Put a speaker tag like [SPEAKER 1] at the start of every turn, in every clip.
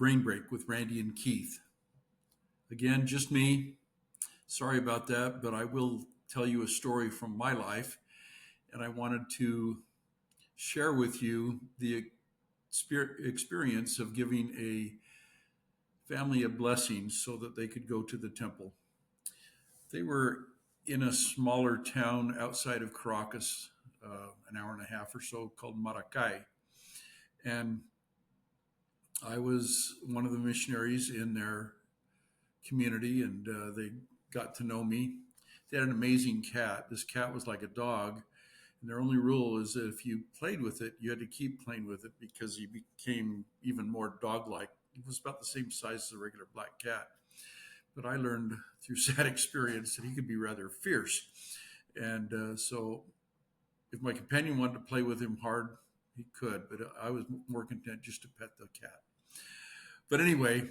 [SPEAKER 1] Brain Break with Randy and Keith. Again, just me. Sorry about that, but I will tell you a story from my life, and I wanted to share with you the experience of giving a family a blessing so that they could go to the temple. They were in a smaller town outside of Caracas, an hour and a half or so, called Maracay. And I was one of the missionaries in their community, and they got to know me. They had an amazing cat. This cat was like a dog, and their only rule is that if you played with it, you had to keep playing with it because he became even more dog-like. It was about the same size as a regular black cat. But I learned through sad experience that he could be rather fierce. And so if my companion wanted to play with him hard, he could, but I was more content just to pet the cat. But anyway,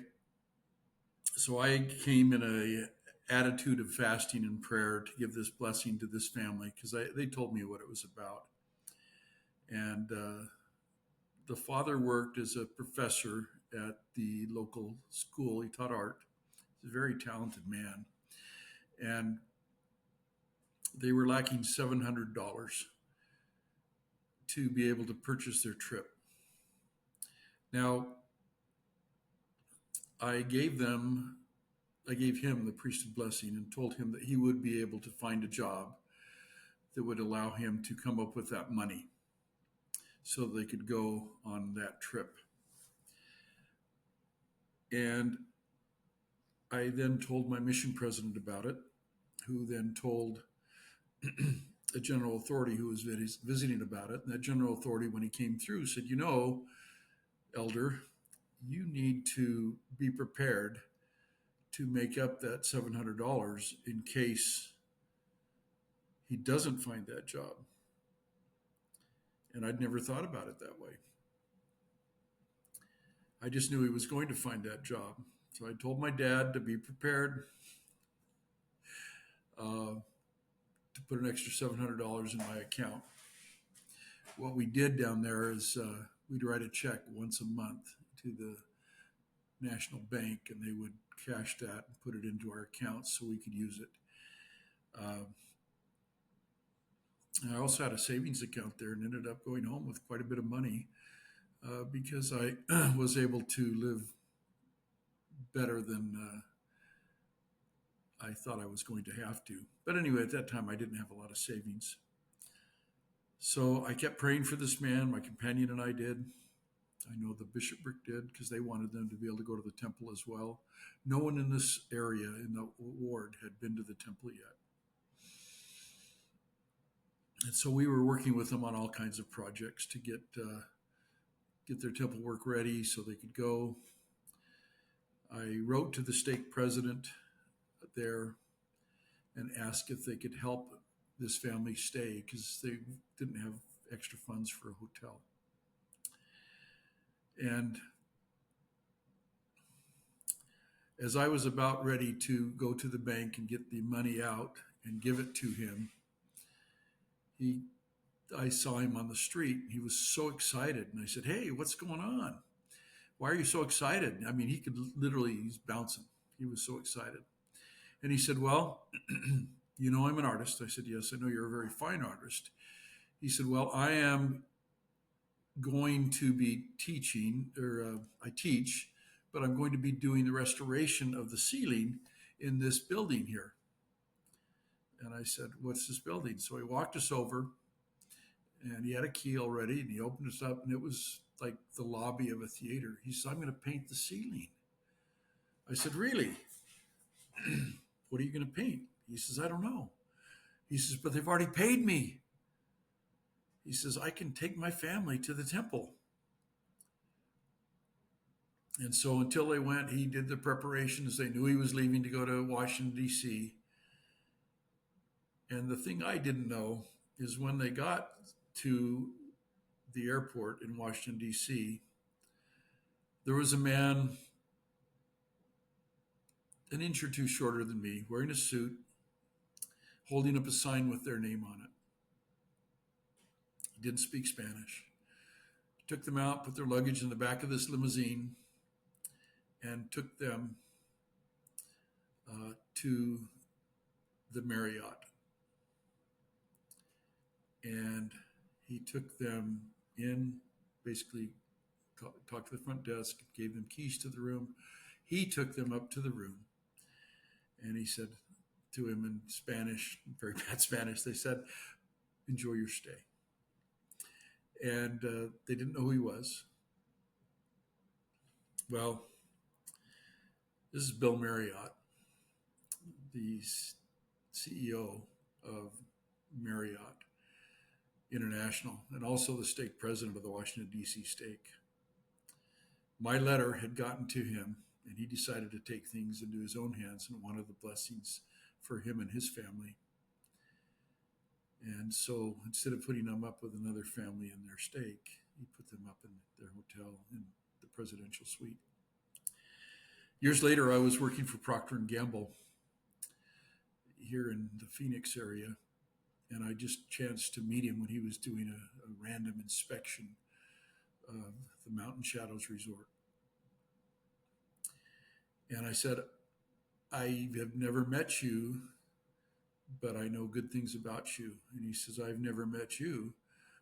[SPEAKER 1] so I came in a attitude of fasting and prayer to give this blessing to this family because they told me what it was about. And the father worked as a professor at the local school. He taught art. He's a very talented man. And they were lacking $700 to be able to purchase their trip. Now, I gave him the priesthood blessing and told him that he would be able to find a job that would allow him to come up with that money so they could go on that trip. And I then told my mission president about it, who then told a general authority who was visiting about it. And that general authority, when he came through, said, Elder, you need to be prepared to make up that $700 in case he doesn't find that job. And I'd never thought about it that way. I just knew he was going to find that job. So I told my dad to be prepared to put an extra $700 in my account. What we did down there is we'd write a check once a month to the National Bank, and they would cash that and put it into our accounts so we could use it. I also had a savings account there and ended up going home with quite a bit of money because I was able to live better than I thought I was going to have to. But anyway, at that time, I didn't have a lot of savings. So I kept praying for this man. My companion and I did. I know the bishopric did because they wanted them to be able to go to the temple as well. No one in this area, in the ward, had been to the temple yet. And so we were working with them on all kinds of projects to get their temple work ready so they could go. I wrote to the stake president there and asked if they could help this family stay because they didn't have extra funds for a hotel. And as I was about ready to go to the bank and get the money out and give it to him, I saw him on the street. He was so excited. And I said, "Hey, what's going on? Why are you so excited?" I mean, he's bouncing. He was so excited. And he said, "Well, I'm an artist." I said, "Yes, I know you're a very fine artist." He said, "Well, I am going to be teaching, or I teach, but I'm going to be doing the restoration of the ceiling in this building here." And I said, "What's this building?" So he walked us over, and he had a key already, and he opened us up, and it was like the lobby of a theater. He said, "I'm going to paint the ceiling." I said, "Really? What are you going to paint?" He says, "I don't know." He says, "But they've already paid me." He says, "I can take my family to the temple." And so until they went, he did the preparations. They knew he was leaving to go to Washington, D.C. And the thing I didn't know is when they got to the airport in Washington, D.C., there was a man an inch or two shorter than me, wearing a suit, holding up a sign with their name on it. He didn't speak Spanish. He took them out, put their luggage in the back of this limousine, and took them to the Marriott. And he took them in, basically talked to the front desk, gave them keys to the room. He took them up to the room, and he said to him in Spanish, very bad Spanish, they said, "Enjoy your stay." And they didn't know who he was. Well, this is Bill Marriott, the CEO of Marriott International, and also the stake president of the Washington, D.C. stake. My letter had gotten to him, and he decided to take things into his own hands and wanted the blessings for him and his family. And so instead of putting them up with another family in their stake, he put them up in their hotel in the presidential suite. Years later, I was working for Procter & Gamble here in the Phoenix area, and I just chanced to meet him when he was doing a random inspection of the Mountain Shadows Resort. And I said, "I have never met you, but I know good things about you." And he says, "I've never met you,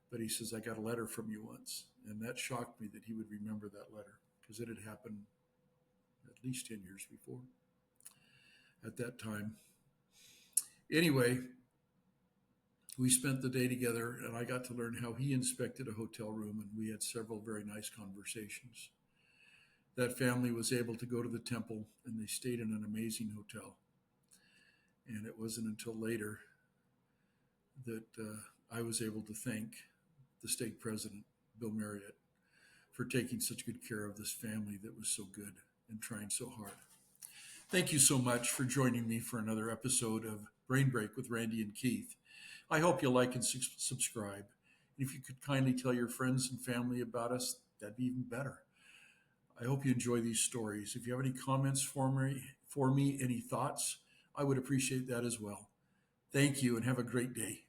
[SPEAKER 1] but he says, I got a letter from you once." And that shocked me that he would remember that letter, because it had happened at least 10 years before at that time. Anyway, we spent the day together, and I got to learn how he inspected a hotel room, and we had several very nice conversations. That family was able to go to the temple, and they stayed in an amazing hotel. And it wasn't until later that I was able to thank the stake president, Bill Marriott, for taking such good care of this family that was so good and trying so hard. Thank you so much for joining me for another episode of Brain Break with Randy and Keith. I hope you'll like and subscribe. And if you could kindly tell your friends and family about us, that'd be even better. I hope you enjoy these stories. If you have any comments for me, any thoughts, I would appreciate that as well. Thank you, and have a great day.